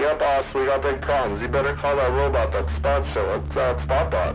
Yeah, boss, we got big problems. You better call that robot that spot show. It's Spotbot.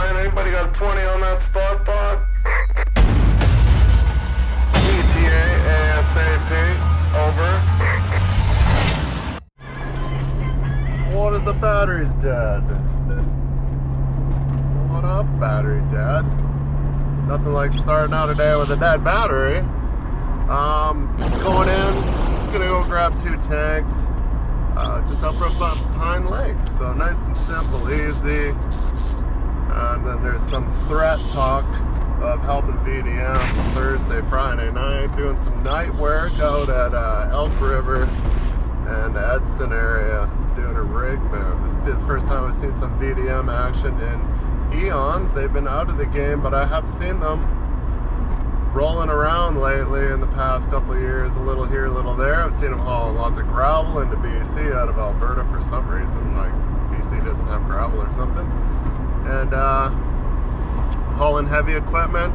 Anybody got 20 on that spot bot? ETA ASAP. Over. What if the battery's dead? What up, battery dead? Nothing like starting out a day with a dead battery. Going in, just gonna go grab 2 tanks. Just up behind the lake. So nice and simple, easy. And then there's some threat talk of helping VDM Thursday, Friday night, doing some night work out at Elk River and Edson area, doing a rig move. This will be the first time I've seen some VDM action in eons. They've been out of the game, but I have seen them rolling around lately in the past couple of years, a little here, a little there. I've seen them hauling lots of gravel into BC out of Alberta for some reason, like BC doesn't have gravel or something. And hauling heavy equipment,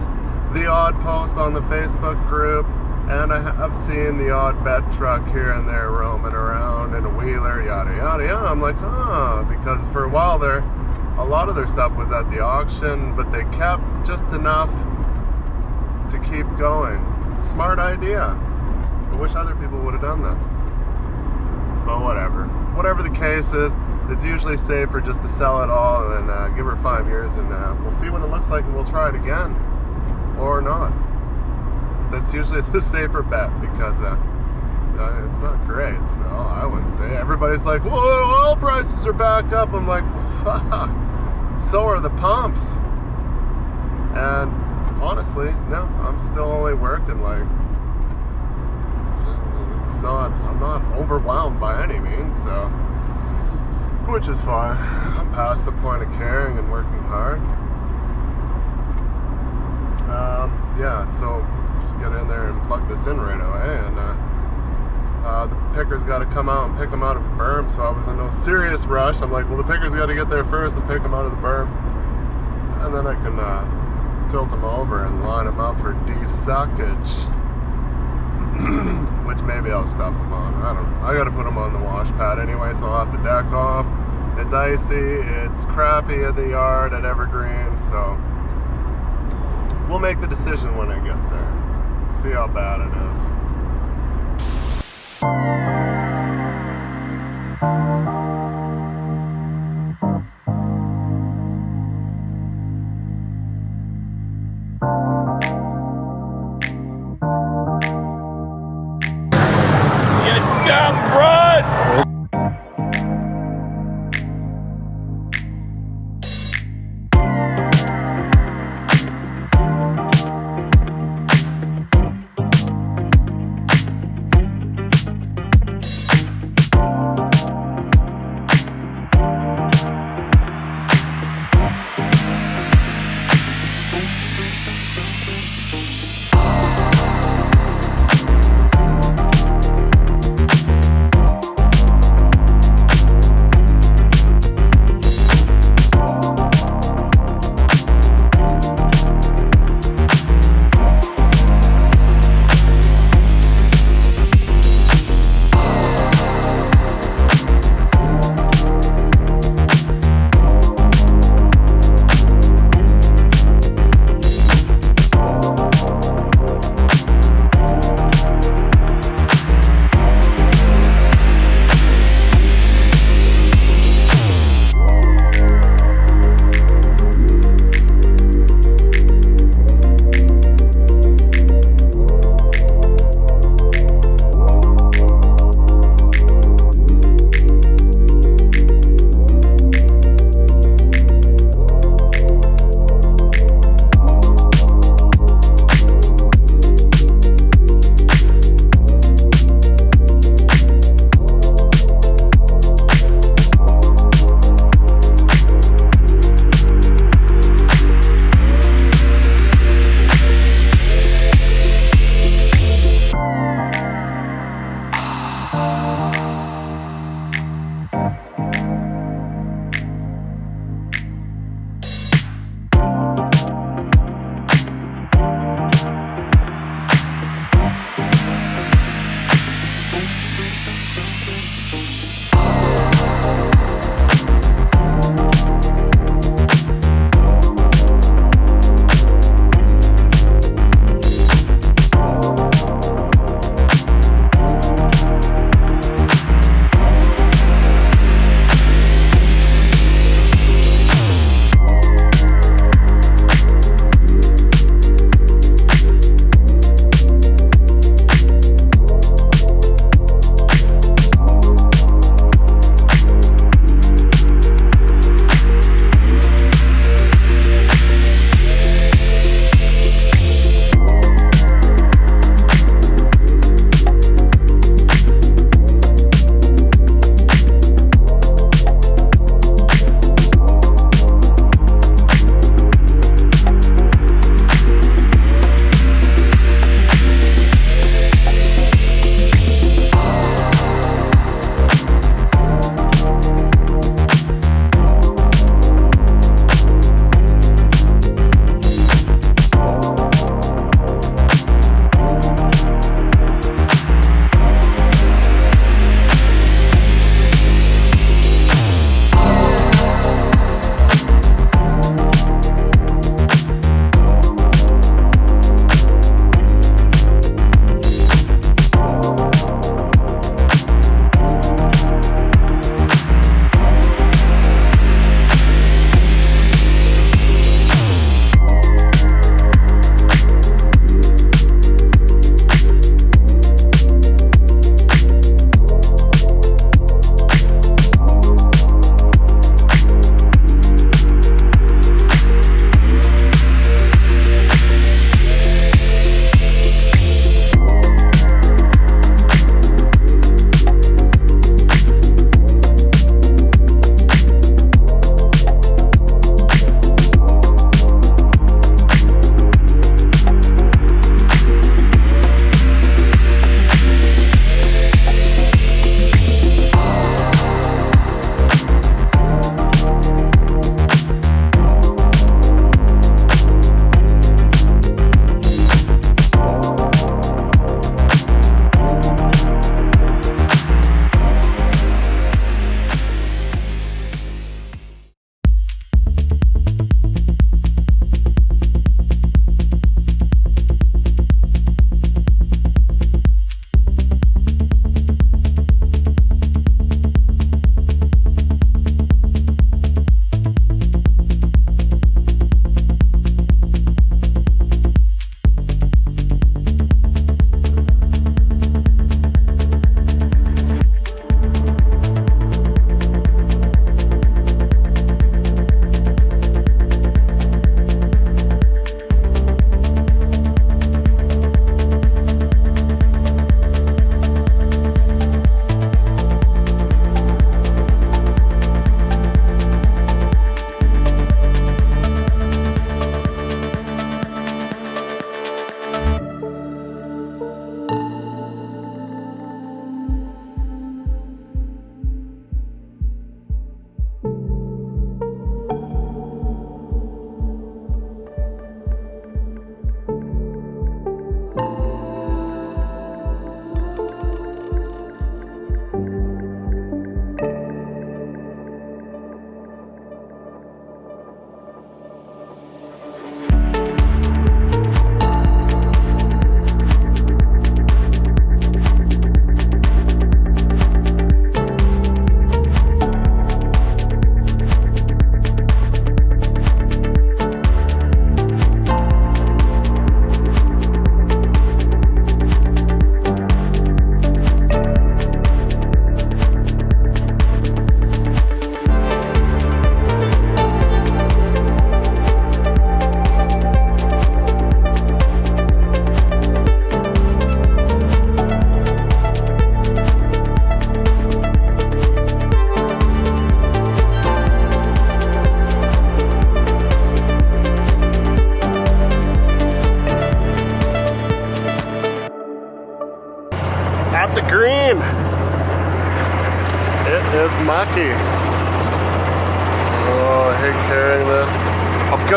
the odd post on the Facebook group, and I have seen the odd bed truck here and there roaming around in a wheeler, yada yada yada. I'm like, because for a while there, a lot of their stuff was at the auction, but they kept just enough to keep going. Smart idea. I wish other people would have done that. But whatever. Whatever the case is, it's usually safer just to sell it all and then give her 5 years, and we'll see what it looks like and we'll try it again. Or not. That's usually the safer bet, because it's not great still, I wouldn't say. Everybody's like, whoa, oil prices are back up. I'm like, fuck. So are the pumps. And honestly, no, I'm still only working like, I'm not overwhelmed by any means, so, which is fine. I'm past the point of caring and working hard. Yeah, so just get in there and plug this in right away, and the picker's got to come out and pick them out of the berm, so I was in no serious rush. I'm like, well, the picker's got to get there first and pick them out of the berm, and then I can tilt them over and line them up for desuckage. Which maybe I'll stuff them on. I don't know. I gotta put them on the wash pad anyway, so I'll have the deck off. It's icy, it's crappy at the yard at Evergreen, so we'll make the decision when I get there. See how bad it is.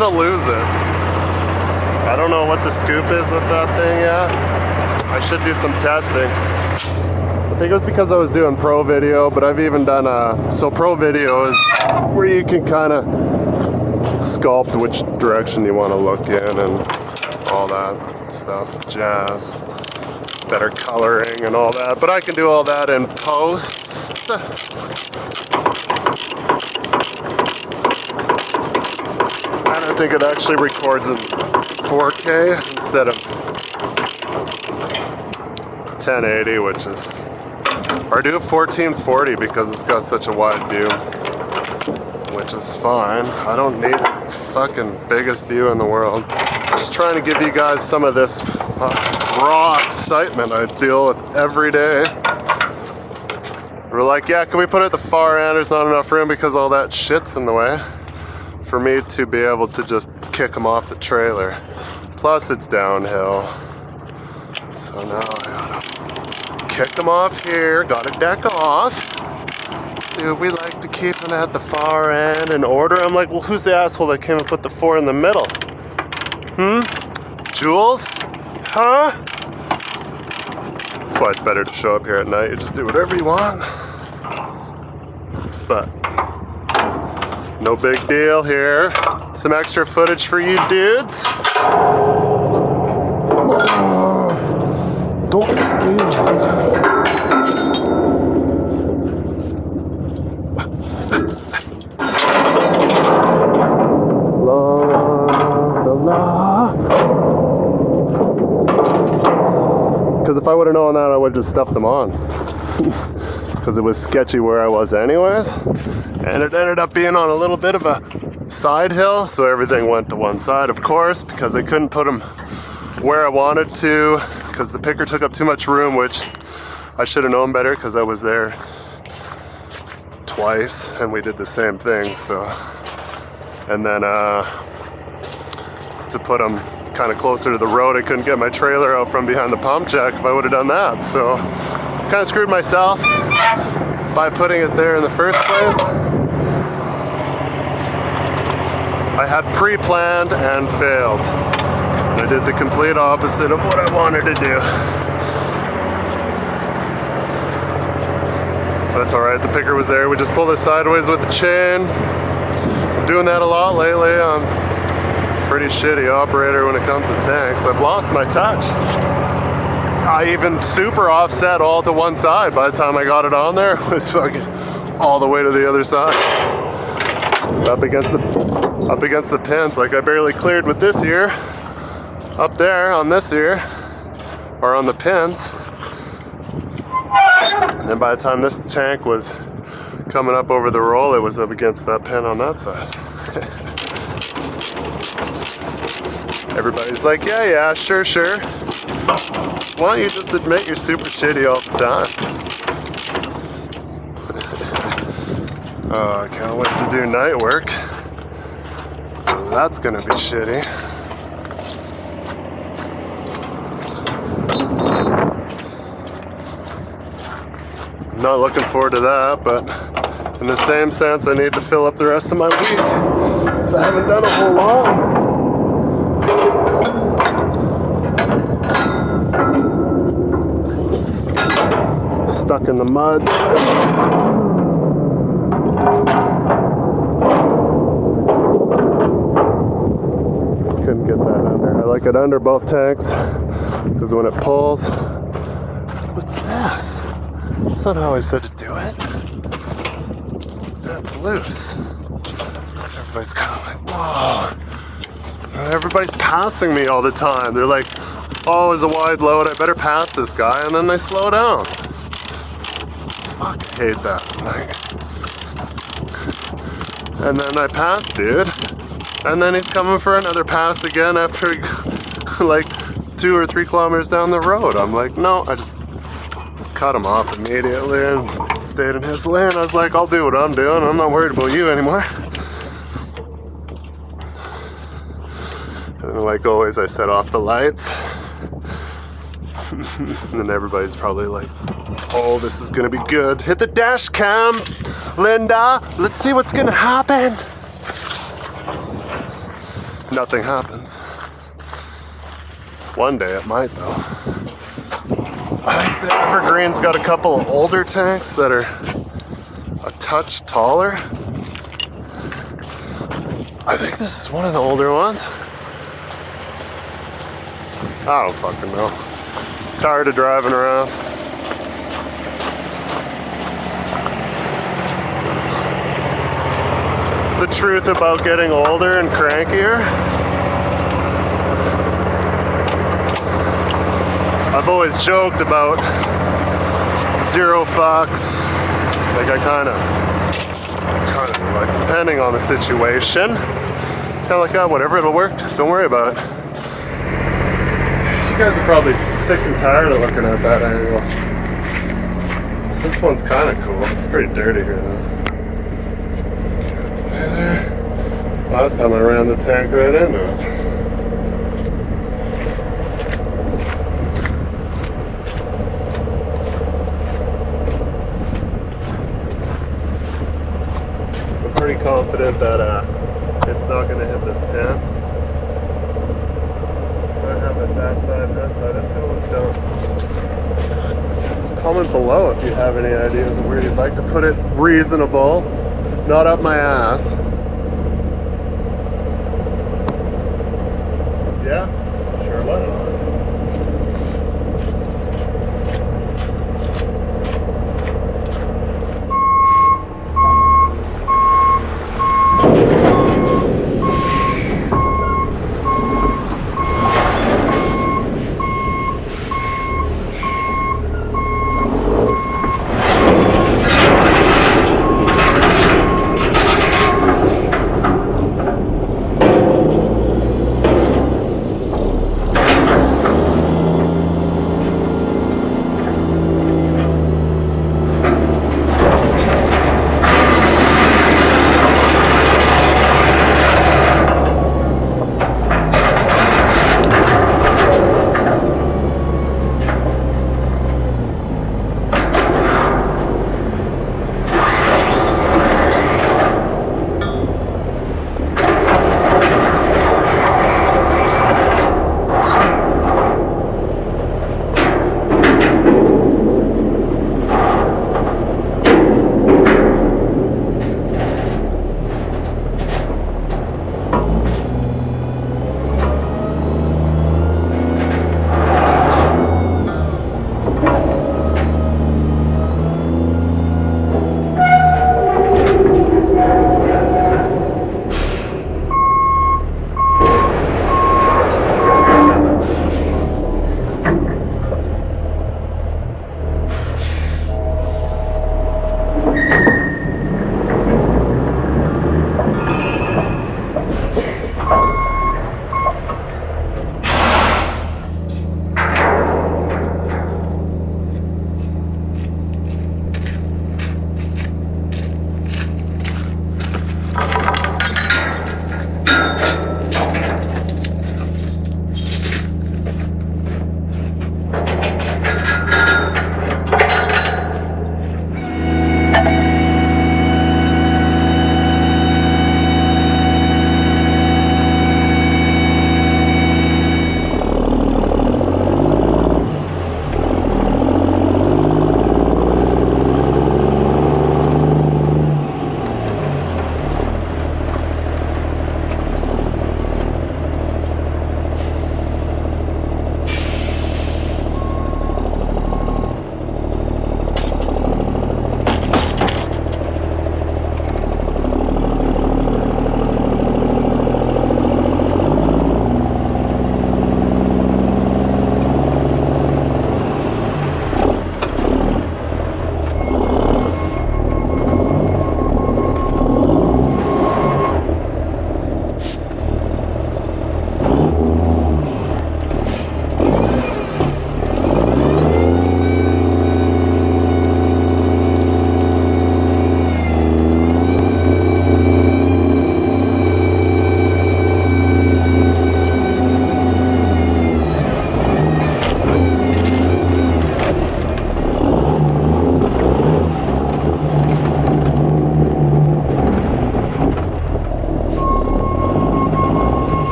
gonna lose it. I don't know what the scoop is with that thing yet. I should do some testing. I think it was because I was doing pro video, but I've even done so pro video is where you can kind of sculpt which direction you want to look in and all that stuff, jazz, better coloring and all that, but I can do all that in post. And I think it actually records in 4K instead of 1080, which is, or do 1440 because it's got such a wide view, which is fine. I don't need the fucking biggest view in the world. Just trying to give you guys some of this raw excitement I deal with every day. We're like, yeah, can we put it at the far end? There's not enough room because all that shit's in the way for me to be able to just kick them off the trailer. Plus it's downhill. So now I gotta kick them off here, gotta deck off. Dude, we like to keep them at the far end in order. I'm like, well, who's the asshole that came and put the 4 in the middle? Jules? Huh? That's why it's better to show up here at night. You just do whatever you want. But no big deal here. Some extra footage for you dudes. Don't do that. Because if I would have known that, I would have just stuffed them on. Because it was sketchy where I was anyways. And it ended up being on a little bit of a side hill, so everything went to one side, of course, because I couldn't put them where I wanted to, because the picker took up too much room, which I should have known better because I was there twice and we did the same thing. So, and then to put them kind of closer to the road, I couldn't get my trailer out from behind the pump jack if I would have done that. So kind of screwed myself by putting it there in the first place. I had pre-planned and failed. And I did the complete opposite of what I wanted to do. But that's alright, the picker was there. We just pulled it sideways with the chain. I'm doing that a lot lately. I'm a pretty shitty operator when it comes to tanks. I've lost my touch. I even super offset all to one side. By the time I got it on there, it was fucking all the way to the other side. Up against the pins, like I barely cleared with this ear. Up there on this ear, or on the pins. And then by the time this tank was coming up over the roll, it was up against that pin on that side. Everybody's like, yeah, sure. Why don't you just admit you're super shitty all the time? Oh, I can't wait to do night work. That's gonna be shitty. I'm not looking forward to that, but in the same sense, I need to fill up the rest of my week. So I haven't done a whole lot. Stuck in the mud. Couldn't get that under. I like it under both tanks because when it pulls, what's this? That's not how I said to do it. That's loose. Everybody's kind of like, whoa. Everybody's passing me all the time. They're like, oh, it's a wide load, I better pass this guy, and then they slow down. Fuck, I hate that. And then I pass, dude. And then he's coming for another pass again after like 2 or 3 kilometers down the road. I'm like, no, I just cut him off immediately and stayed in his lane. I was like, I'll do what I'm doing. I'm not worried about you anymore. And like always, I set off the lights. And then everybody's probably like, oh, this is gonna be good. Hit the dash cam, Linda. Let's see what's gonna happen. nothing happens. One day it might though. I think the Evergreen's got a couple of older tanks that are a touch taller. I think this is one of the older ones. I don't fucking know. Tired of driving around. The truth about getting older and crankier. I've always joked about zero fucks. Like I kind of like, depending on the situation, it's kind of like, oh, whatever, it'll work. Don't worry about it. You guys are probably sick and tired of looking at that angle. This one's kind of cool. It's pretty dirty here though. Can't stay there. Last time I ran the tank right into it. Pretty confident that it's not going to hit this pan. If I have it that side, it's going to look down. Comment below if you have any ideas of where you'd like to put it reasonable, not up my ass. Yeah, sure, why not?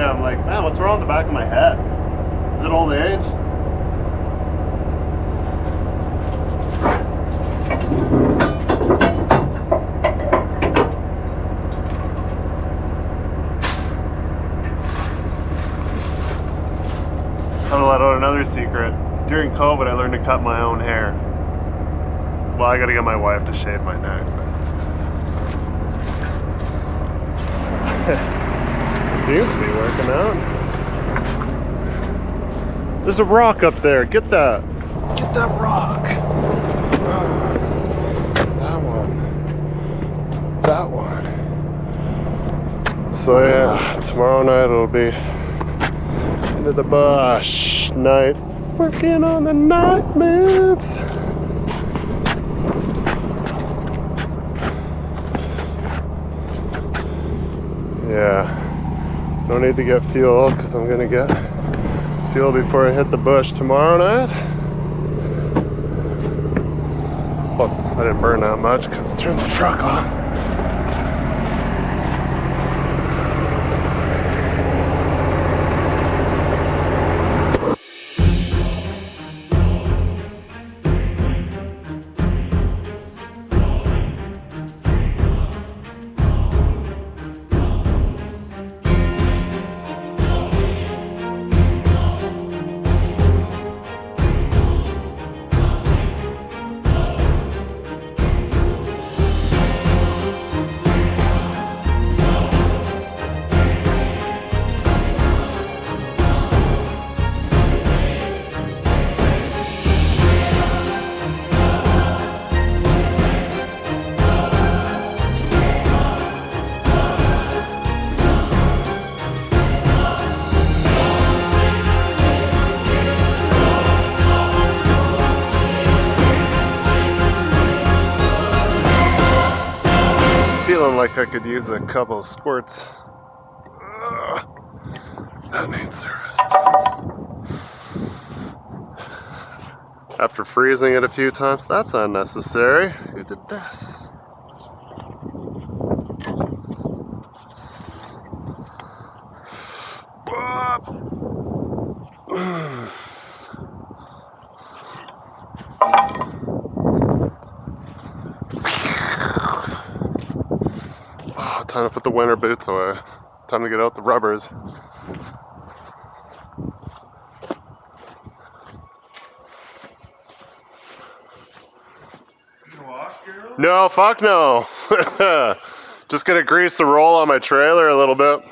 I'm like, man, what's wrong with the back of my head? Is it old age? So I'm gonna let out another secret. During COVID, I learned to cut my own hair. Well, I gotta get my wife to shave my neck, but it seems to be working out. There's a rock up there. Get that. Get that rock. That one. That one. So yeah, tomorrow night it'll be into the bush night. Working on the night moves. Yeah, no need to get fuel because I'm gonna get fuel before I hit the bush tomorrow night. Plus, I didn't burn that much because I turned the truck on. Feeling like I could use a couple squirts. That needs serviced. After freezing it a few times, that's unnecessary. Who did this? Oh, time to put the winter boots away. Time to get out the rubbers. No, fuck no. Just gonna grease the roll on my trailer a little bit.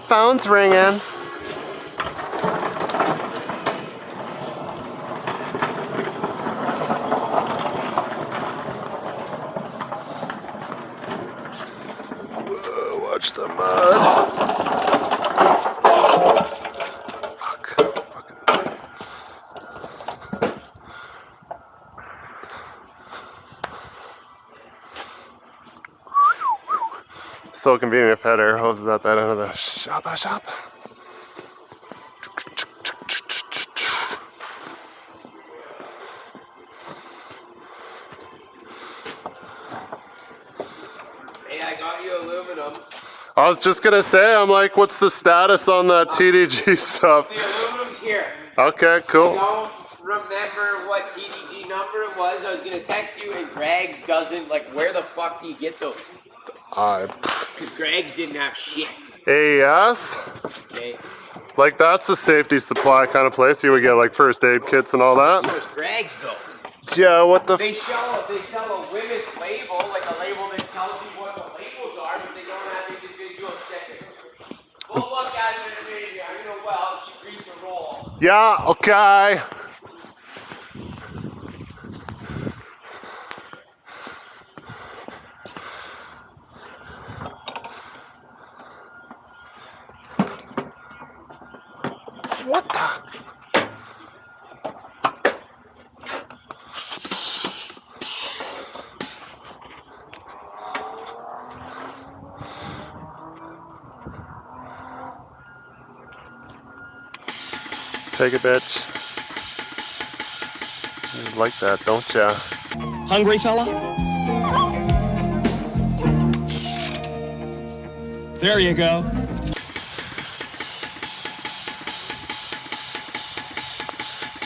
Phone's ringing. Whoa, watch the mud. Fuck. So convenient if I had air hoses at that end of the shop. Hey, I got you aluminums. I was just gonna say, I'm like, what's the status on that TDG stuff? The aluminum's here. Okay, cool. I don't remember what TDG number it was. I was gonna text you, and Greg's doesn't. Like, where the fuck do you get those? Because Greg's didn't have shit. AES? Okay. Like, that's a safety supply kind of place. You would get like first aid kits and all that. So is Greg's though. Yeah, what the They sell a women's label, like a label that tells you what the labels are, but they don't have individual stickers. We'll look at it in a minute. I'm gonna you grease a roll. Yeah, okay. What the? Take it, bitch. You like that, don't ya? Hungry, fella? There you go.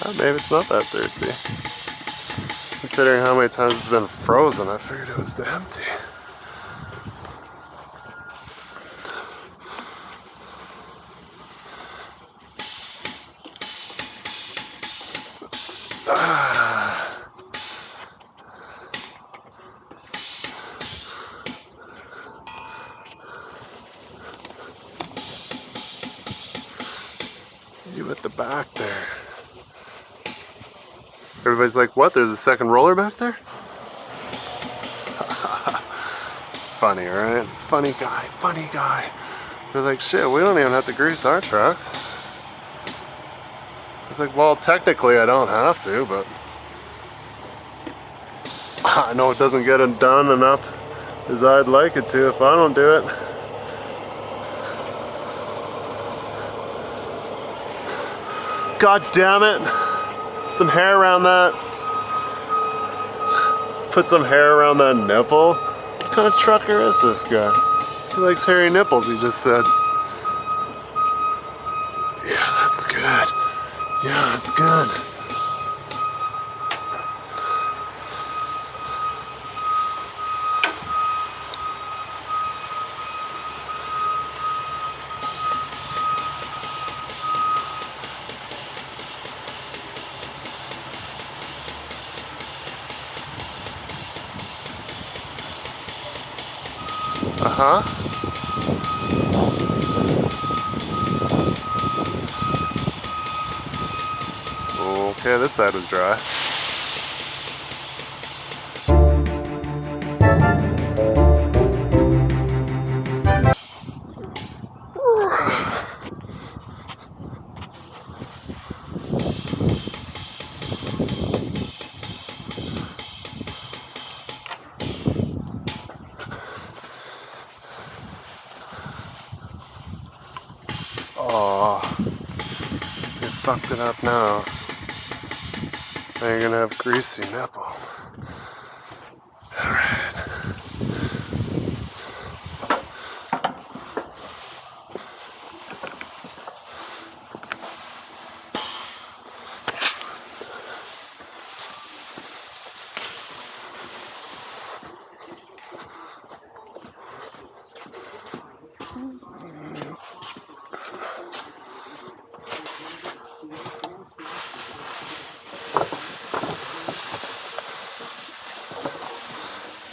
Oh, maybe it's not that thirsty. Considering how many times it's been frozen, I figured it was empty. You at the back there. Everybody's like, what? There's a second roller back there? Funny, right? Funny guy, funny guy. They're like, shit, we don't even have to grease our trucks. It's like, well, technically I don't have to, but I know it doesn't get it done enough as I'd like it to if I don't do it. God damn it. Some hair around that. Put some hair around that nipple. What kind of trucker is this guy? He likes hairy nipples, he just said. Yeah, that's good. Yeah, that's good. Uh-huh. Okay, this side was dry. Oh, you fucked it up now. Now you're gonna have greasy nipple. Alright.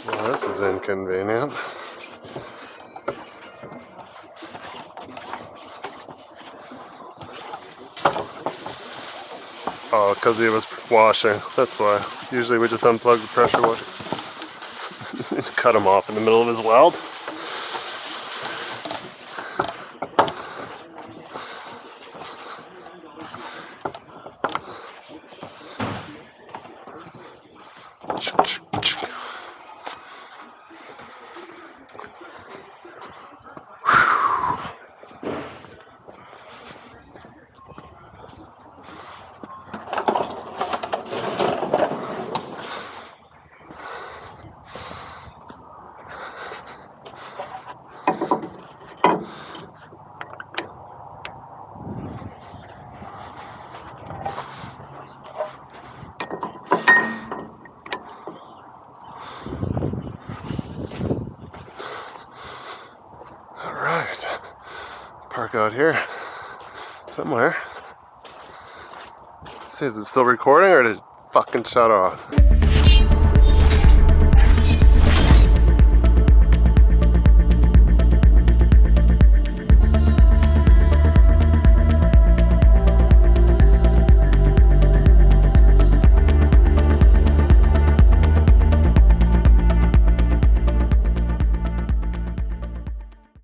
Well, this is inconvenient. Oh, because he was washing. That's why. Usually we just unplug the pressure washer. Just cut him off in the middle of his weld. Alright. Park out here somewhere. See, is it still recording or did it fucking shut off?